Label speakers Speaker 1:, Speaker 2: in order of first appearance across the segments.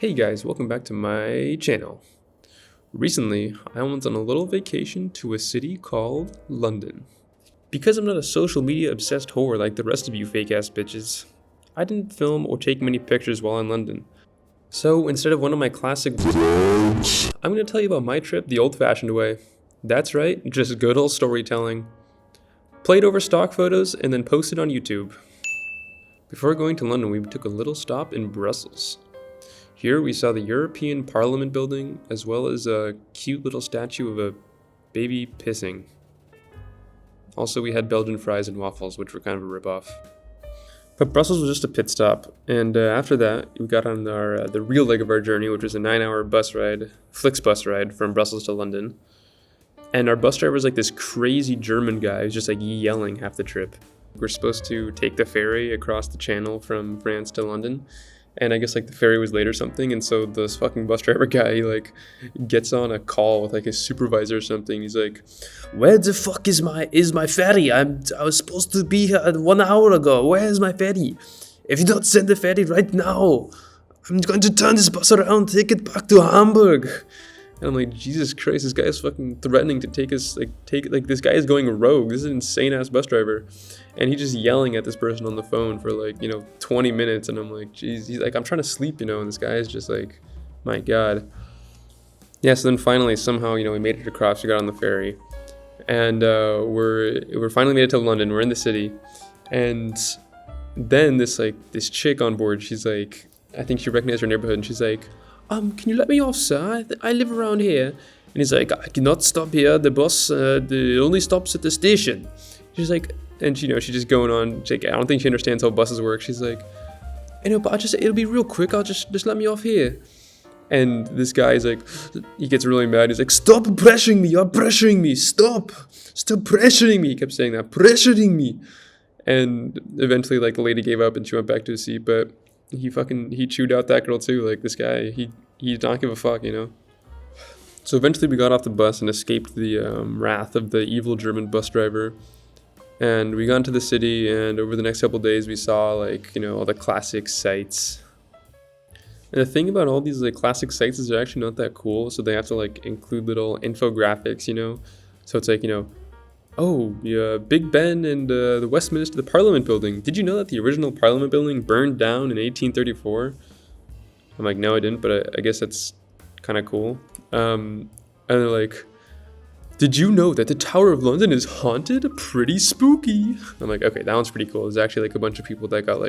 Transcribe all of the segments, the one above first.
Speaker 1: Hey guys, welcome back to my channel. Recently, I went on a little vacation to a city called London. Because I'm not a social media obsessed whore like the rest of you fake ass bitches, I didn't film or take many pictures while in London. So instead of one of my classic vlogs, I'm going to tell you about my trip the old fashioned way. That's right, just good old storytelling. Played over stock photos and then posted on YouTube. Before going to London, we took a little stop in Brussels. Here we saw the European Parliament building, as well as a cute little statue of a baby pissing. Also, we had Belgian fries and waffles, which were kind of a ripoff. But Brussels was just a pit stop, and after that, we got on the real leg of our journey, which was a 9-hour bus ride, Flixbus ride from Brussels to London. And our bus driver was like this crazy German guy who's just like yelling half the trip. We're supposed to take the ferry across the channel from France to London. And I guess like the ferry was late or something, and so this fucking bus driver guy like gets on a call with like his supervisor or something. He's like, "Where the fuck is my ferry? I was supposed to be here 1 hour ago. Where is my ferry? If you don't send the ferry right now, I'm going to turn this bus around, take it back to Hamburg." And I'm like, Jesus Christ, this guy is fucking threatening to this guy is going rogue. This is an insane ass bus driver. And he's just yelling at this person on the phone for 20 minutes. And I'm like, geez, he's like, I'm trying to sleep, and this guy is just like, my God. Yeah, so then finally, somehow, we made it across, we got on the ferry. And we're finally made it to London, we're in the city. And then this chick on board, she's like, I think she recognized our neighborhood, and she's like, can you let me off, sir? I live around here. And he's like, I cannot stop here. The bus, only stops at the station. She's like, and she's just going on. She's like, I don't think she understands how buses work. She's like, but it'll be real quick. I'll just let me off here. And this guy's like, he gets really mad. He's like, stop pressuring me. You're pressuring me. Stop pressuring me. He kept saying that, pressuring me. And eventually, the lady gave up and she went back to his seat. But he chewed out that girl too. Like, this guy, he did not give a fuck, So eventually we got off the bus and escaped the wrath of the evil German bus driver. And we got into the city, and over the next couple of days we saw all the classic sights. And the thing about all these classic sites is they're actually not that cool, so they have to include little infographics, So it's Big Ben and the Westminster, the Parliament building. Did you know that the original Parliament building burned down in 1834? I'm like, no, I didn't, but I guess that's kind of cool. And they're like, did you know that the Tower of London is haunted? Pretty spooky. I'm like, okay, that one's pretty cool. There's actually a bunch of people that got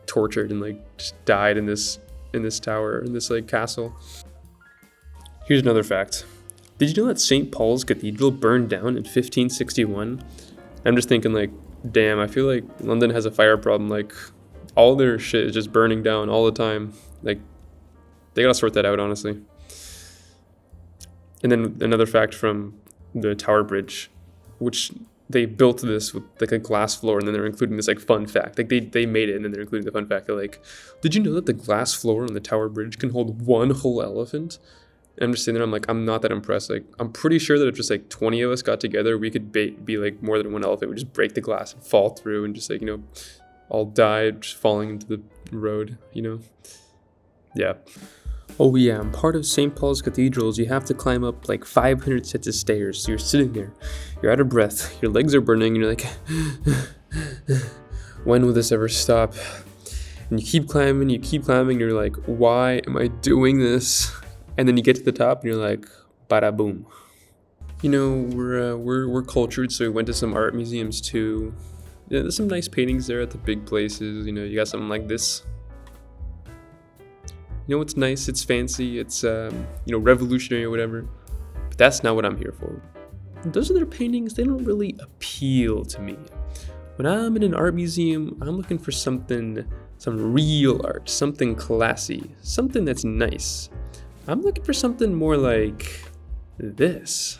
Speaker 1: tortured and just died in this tower, in this castle. Here's another fact. Did you know that St. Paul's Cathedral burned down in 1561? I'm just thinking damn, I feel like London has a fire problem. All their shit is just burning down all the time. They gotta sort that out, honestly. And then another fact from the Tower Bridge, which they built this with a glass floor, and then they're including this fun fact. They made it, and then they're including the fun fact. They're like, did you know that the glass floor on the Tower Bridge can hold one whole elephant? And I'm just sitting there, I'm like, I'm not that impressed. I'm pretty sure that if just 20 of us got together, we could be more than one elephant. We'd just break the glass and fall through and just all die just falling into the road, Yeah. Oh yeah, and part of St. Paul's Cathedral is you have to climb up 500 sets of stairs. So you're sitting there, you're out of breath, your legs are burning, and you're like, when will this ever stop? And you keep climbing, and you're like, why am I doing this? And then you get to the top, and you're like, bada boom. We're cultured, so we went to some art museums too. Yeah, there's some nice paintings there at the big places. You got something like this. It's nice, it's fancy, it's revolutionary or whatever. But that's not what I'm here for. Those other paintings, they don't really appeal to me. When I'm in an art museum, I'm looking for some real art, something classy, something that's nice. I'm looking for something more like this.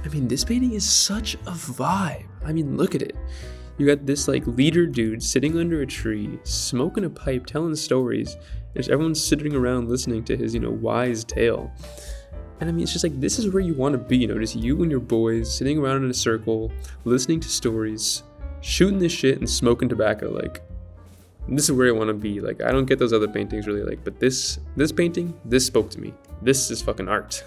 Speaker 1: This painting is such a vibe. Look at it. You got this leader dude sitting under a tree, smoking a pipe, telling stories. There's everyone sitting around listening to his, wise tale. And it's just this is where you want to be, just you and your boys sitting around in a circle, listening to stories, shooting this shit and smoking tobacco. This is where I want to be. Like, I don't get those other paintings really, like, but this painting, this spoke to me. This is fucking art.